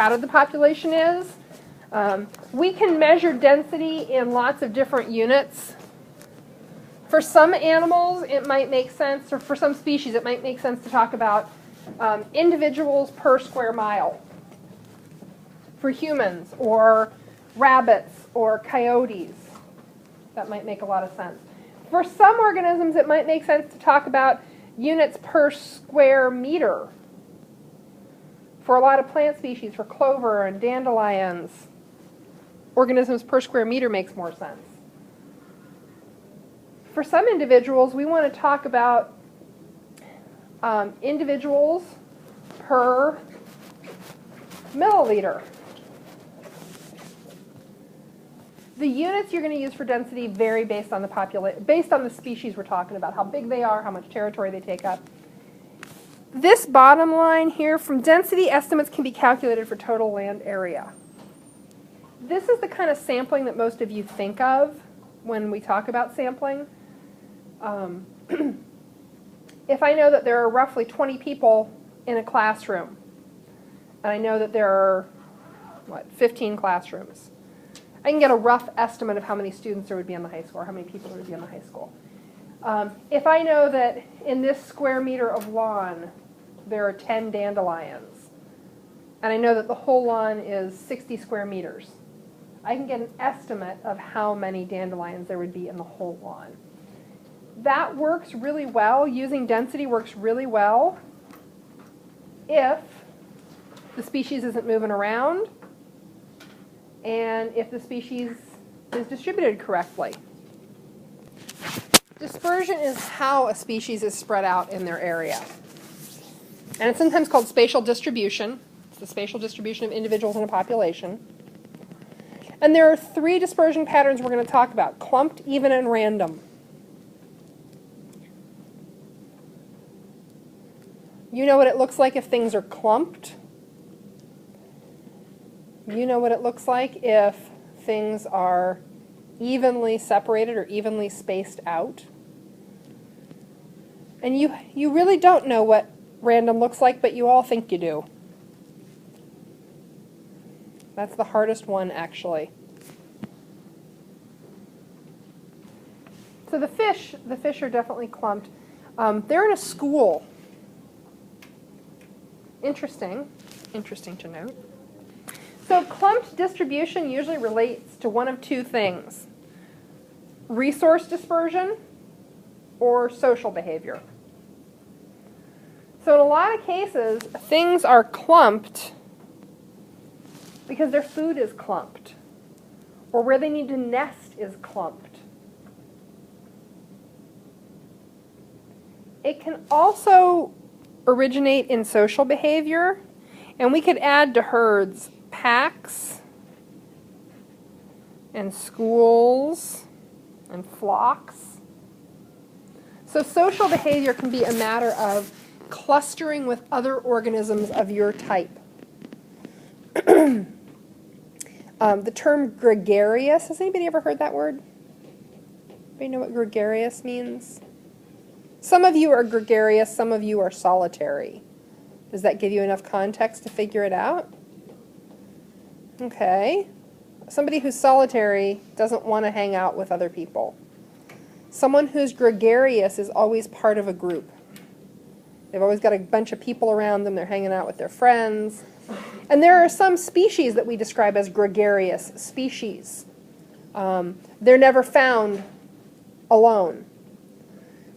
crowded the population is. We can measure density in lots of different units. For some animals, it might make sense, or for some species, it might make sense to talk about individuals per square mile. For humans, or rabbits, or coyotes, that might make a lot of sense. For some organisms, it might make sense to talk about units per square meter. For a lot of plant species, for clover and dandelions, organisms per square meter makes more sense. For some individuals, we want to talk about individuals per milliliter. The units you're going to use for density vary based on the species we're talking about, how big they are, how much territory they take up. This bottom line here, from density estimates can be calculated for total land area. This is the kind of sampling that most of you think of when we talk about sampling. If I know that there are roughly 20 people in a classroom, and I know that there are, 15 classrooms, I can get a rough estimate of how many students there would be in the high school, or how many people there would be in the high school. If I know that in this square meter of lawn there are 10 dandelions, and I know that the whole lawn is 60 square meters, I can get an estimate of how many dandelions there would be in the whole lawn. That works really well. Using density works really well if the species isn't moving around, and if the species is distributed correctly. Dispersion is how a species is spread out in their area. And it's sometimes called spatial distribution. It's the spatial distribution of individuals in a population. And there are 3 dispersion patterns we're going to talk about: clumped, even, and random. You know what it looks like if things are clumped. You know what it looks like if things are evenly separated or evenly spaced out. And you really don't know what random looks like, but you all think you do. That's the hardest one, actually. So the fish are definitely clumped. They're in a school. Interesting to note. So clumped distribution usually relates to one of 2 things: resource dispersion or social behavior. So in a lot of cases, things are clumped because their food is clumped, or where they need to nest is clumped. It can also originate in social behavior, and we could add to herds packs and schools and flocks. So social behavior can be a matter of clustering with other organisms of your type. The term gregarious, has anybody ever heard that word? Anybody know what gregarious means? Some of you are gregarious, some of you are solitary. Does that give you enough context to figure it out? Okay. Somebody who's solitary doesn't want to hang out with other people. Someone who's gregarious is always part of a group. They've always got a bunch of people around them. They're hanging out with their friends. And there are some species that we describe as gregarious species. They're never found alone.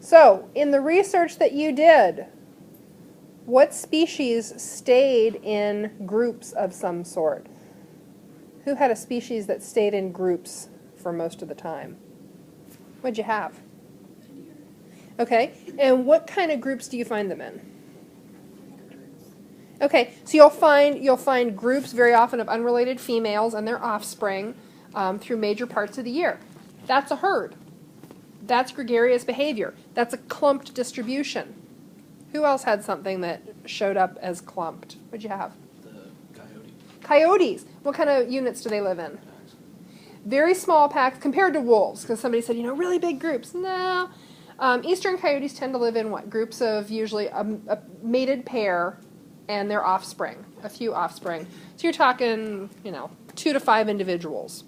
So, in the research that you did, what species stayed in groups of some sort? Who had a species that stayed in groups for most of the time? What'd you have? Okay, and what kind of groups do you find them in? Okay, so you'll find groups very often of unrelated females and their offspring through major parts of the year. That's a herd. That's gregarious behavior. That's a clumped distribution. Who else had something that showed up as clumped? What'd you have? The coyote. Coyotes. What kind of units do they live in? Very small packs compared to wolves, because somebody said, really big groups. No. Eastern coyotes tend to live in what? Groups of usually a mated pair and their offspring, a few offspring. So you're talking, 2 to 5 individuals.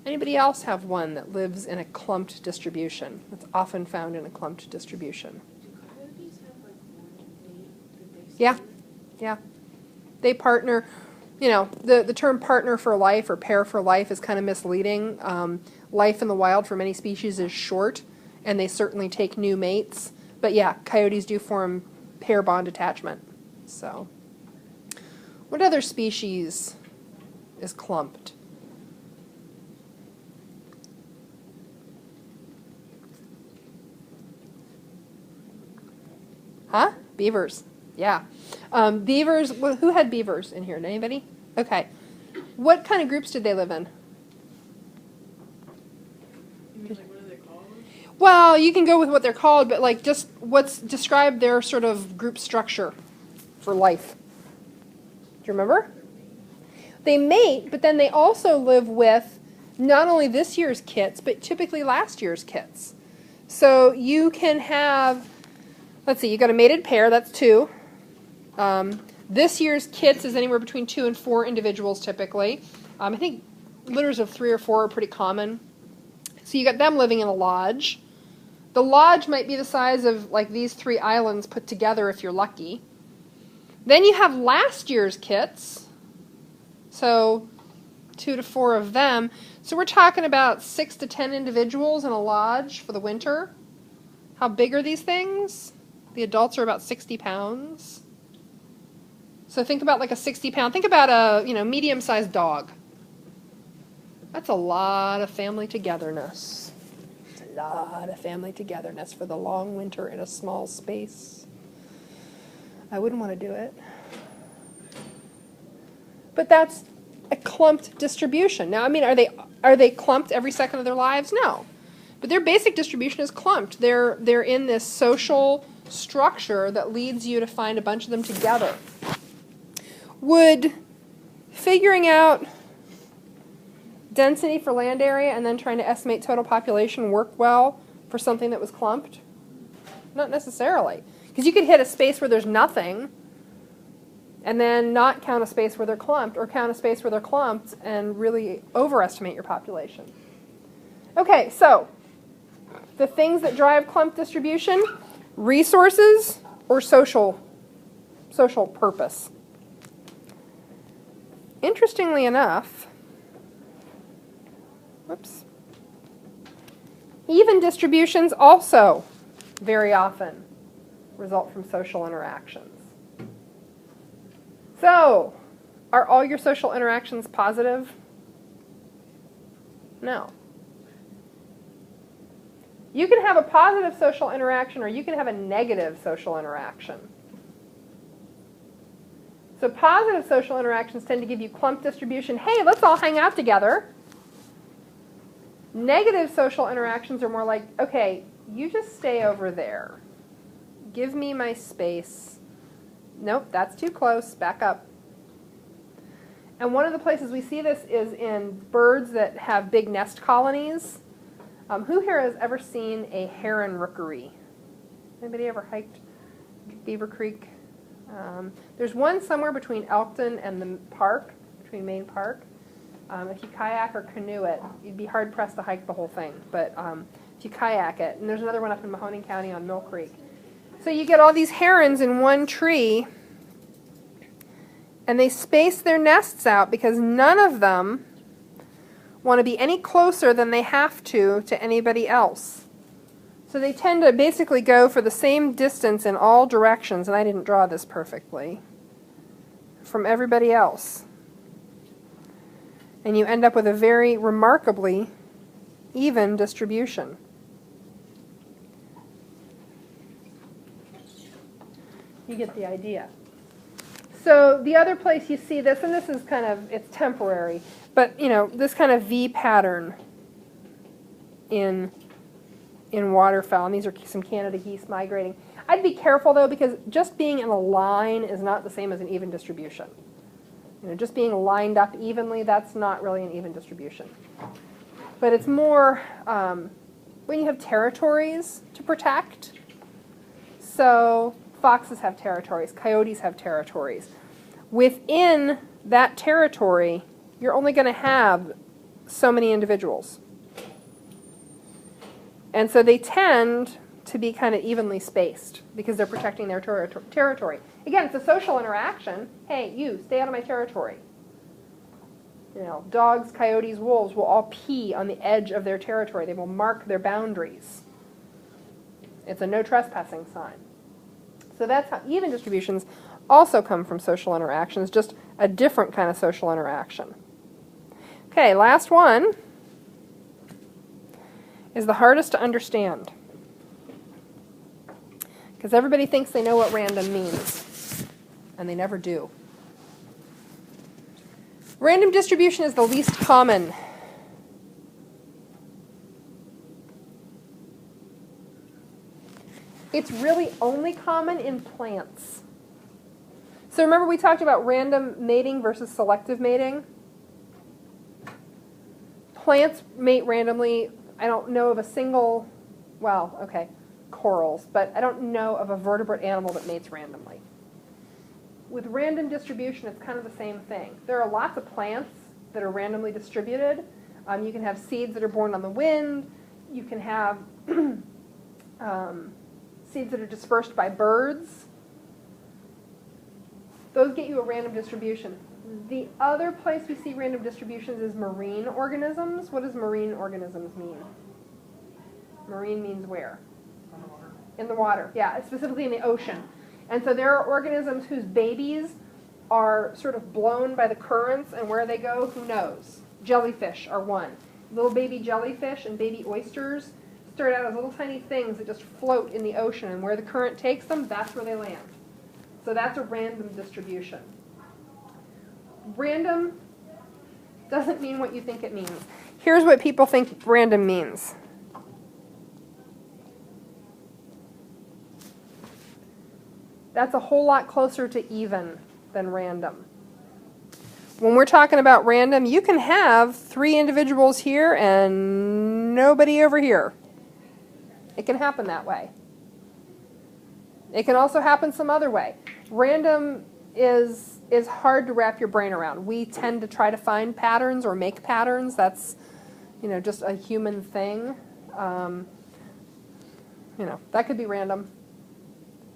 Anybody else have one that lives in a clumped distribution? That's often found in a clumped distribution. Do coyotes have like one mate that they Yeah. split? Yeah. They partner, the term partner for life or pair for life is kind of misleading. Life in the wild for many species is short, and they certainly take new mates. But yeah, coyotes do form pair bond attachment. So, what other species is clumped? Huh? Beavers. Yeah. Beavers, who had beavers in here? Anybody? Okay. What kind of groups did they live in? You mean like what are they called? Well, you can go with what they're called, but like just describe their sort of group structure for life. Do you remember? They mate, but then they also live with not only this year's kits, but typically last year's kits. So you can have, let's see, you got a mated pair, that's 2. This year's kits is anywhere between 2 and 4 individuals typically. I think litters of 3 or 4 are pretty common. So you got them living in a lodge. The lodge might be the size of like these 3 islands put together if you're lucky. Then you have last year's kits. So 2 to 4 of them. So we're talking about 6 to 10 individuals in a lodge for the winter. How big are these things? The adults are about 60 pounds. So think about like a 60-pound, think about a, medium-sized dog. That's a lot of family togetherness. It's a lot of family togetherness for the long winter in a small space. I wouldn't want to do it. But that's a clumped distribution. Now, I mean, are they clumped every second of their lives? No. But their basic distribution is clumped. They're in this social structure that leads you to find a bunch of them together. Would figuring out density for land area and then trying to estimate total population work well for something that was clumped? Not necessarily. Because you could hit a space where there's nothing and then not count a space where they're clumped, or count a space where they're clumped and really overestimate your population. Okay, so the things that drive clumped distribution: resources or social purpose. Interestingly enough, even distributions also very often result from social interactions. So, are all your social interactions positive? No. You can have a positive social interaction or you can have a negative social interaction. So positive social interactions tend to give you clumped distribution. Hey, let's all hang out together. Negative social interactions are more like, okay, you just stay over there. Give me my space. Nope, that's too close. Back up. And one of the places we see this is in birds that have big nest colonies. Who here has ever seen a heron rookery? Anybody ever hiked Beaver Creek? There's one somewhere between Elkton and the park, between Main Park. If you kayak or canoe it, you'd be hard-pressed to hike the whole thing. But if you kayak it, and there's another one up in Mahoning County on Mill Creek. So you get all these herons in one tree, and they space their nests out because none of them want to be any closer than they have to anybody else. So they tend to basically go for the same distance in all directions, and I didn't draw this perfectly, from everybody else. And you end up with a very remarkably even distribution. You get the idea. So the other place you see this, and this is kind of, it's temporary, but this kind of V pattern in waterfowl, and these are some Canada geese migrating. I'd be careful though, because just being in a line is not the same as an even distribution. Just being lined up evenly, that's not really an even distribution. But it's more when you have territories to protect. So foxes have territories, coyotes have territories. Within that territory, you're only going to have so many individuals. And so they tend to be kind of evenly spaced because they're protecting their territory. Again, it's a social interaction. Hey, you, stay out of my territory. You know, dogs, coyotes, wolves will all pee on the edge of their territory. They will mark their boundaries. It's a no trespassing sign. So that's how even distributions also come from social interactions, just a different kind of social interaction. Okay, last one is the hardest to understand, because everybody thinks they know what random means, and they never do. Random distribution is the least common. It's really only common in plants. So remember we talked about random mating versus selective mating? Plants mate randomly. I don't know of a single, well, okay, corals, but I don't know of a vertebrate animal that mates randomly. With random distribution, it's kind of the same thing. There are lots of plants that are randomly distributed. You can have seeds that are born on the wind. You can have seeds that are dispersed by birds. Those get you a random distribution. The other place we see random distributions is marine organisms. What does marine organisms mean? Marine means where? In the water, yeah, specifically in the ocean. And so there are organisms whose babies are sort of blown by the currents, and where they go, who knows? Jellyfish are one. Little baby jellyfish and baby oysters start out as little tiny things that just float in the ocean, and where the current takes them, that's where they land. So that's a random distribution. Random doesn't mean what you think it means. Here's what people think random means. That's a whole lot closer to even than random. When we're talking about random, you can have 3 individuals here and nobody over here. It can happen that way. It can also happen some other way. Random is hard to wrap your brain around. We tend to try to find patterns or make patterns. That's, you know, just a human thing. You know, that could be random.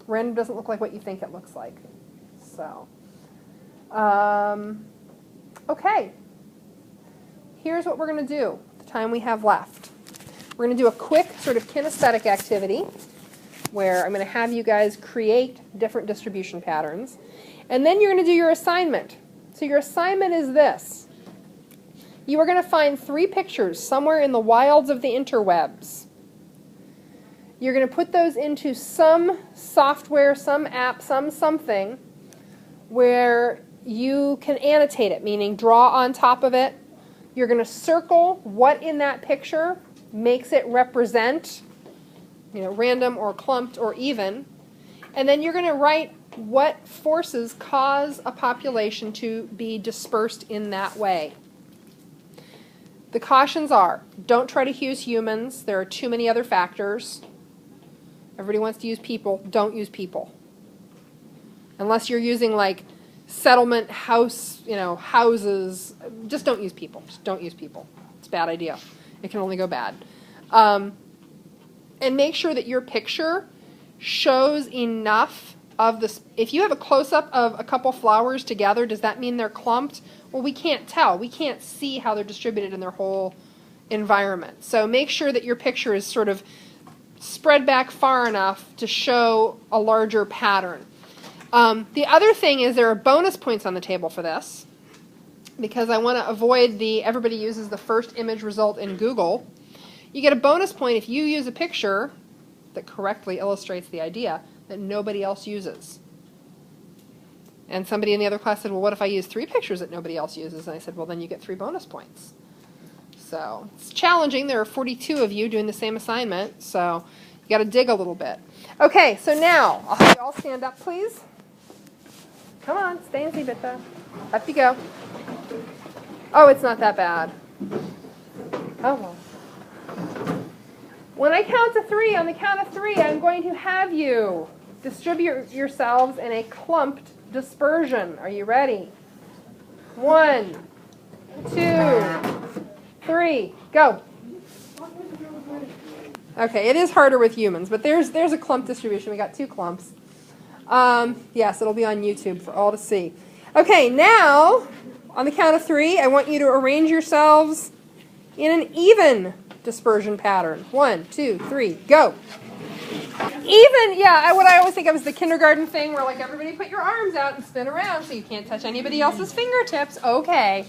Random doesn't look like what you think it looks like. So, okay. Here's what we're going to do, the time we have left. We're going to do a quick sort of kinesthetic activity where I'm going to have you guys create different distribution patterns. And then you're going to do your assignment. So your assignment is this. You are going to find 3 pictures somewhere in the wilds of the interwebs. You're going to put those into some software, some app, some something where you can annotate it, meaning draw on top of it. You're going to circle what in that picture makes it represent, you know, random or clumped or even. And then you're going to write what forces cause a population to be dispersed in that way. The cautions are, don't try to use humans. There are too many other factors. Everybody wants to use people. Don't use people. Unless you're using like settlement house, you know, houses. Just don't use people. Just don't use people. It's a bad idea. It can only go bad. And make sure that your picture shows enough of this. If you have a close-up of a couple flowers together, does that mean they're clumped? Well, we can't tell. We can't see how they're distributed in their whole environment. So make sure that your picture is sort of spread back far enough to show a larger pattern. The other thing is there are bonus points on the table for this, because I want to avoid the everybody uses the first image result in Google. You get a bonus point if you use a picture that correctly illustrates the idea that nobody else uses. And somebody in the other class said, well, what if I use 3 pictures that nobody else uses? And I said, well, then you get 3 bonus points. So it's challenging. There are 42 of you doing the same assignment, so you got to dig a little bit. Okay, so now, I'll have you all stand up, please. Come on, stay in Zibita. Up you go. Oh, it's not that bad. Oh, well. When I count to 3, on the count of 3, I'm going to have you distribute yourselves in a clumped dispersion. Are you ready? 1, 2, 3, go. Okay, it is harder with humans, but there's a clump distribution. We got 2 clumps. Yes, it'll be on YouTube for all to see. Okay, now, on the count of 3, I want you to arrange yourselves in an even dispersion pattern. 1, 2, 3, go. Even, yeah, what I always think of is the kindergarten thing where, like, everybody put your arms out and spin around so you can't touch anybody else's fingertips. Okay.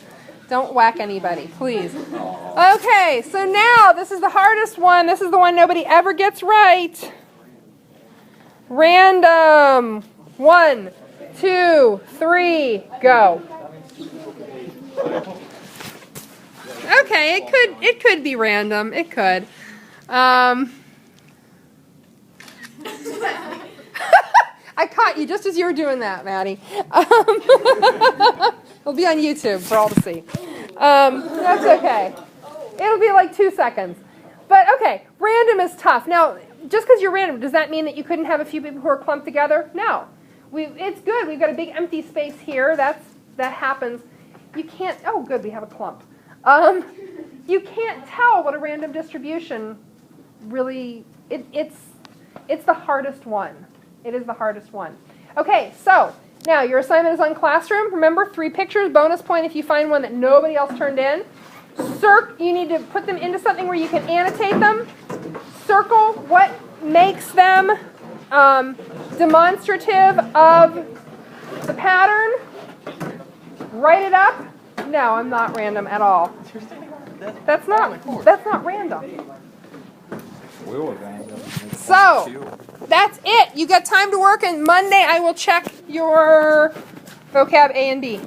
Don't whack anybody, please. Okay, so now this is the hardest one. This is the one nobody ever gets right. Random. 1, 2, 3, go. Okay, it could be random. It could. I caught you just as you were doing that, Maddie. It'll be on YouTube for all to see. That's okay. It'll be like 2 seconds. But okay, random is tough. Now, just because you're random, does that mean that you couldn't have a few people who are clumped together? No. It's good. We've got a big empty space here. That happens. You can't, oh good, we have a clump. You can't tell what a random distribution really, it's the hardest one. It is the hardest one. Okay, so now your assignment is on Classroom. Remember, 3 pictures, bonus point if you find one that nobody else turned in. You need to put them into something where you can annotate them. Circle what makes them demonstrative of the pattern. Write it up. No, I'm not random at all. That's not random. So, that's it. You got time to work, and Monday I will check your vocab A and B.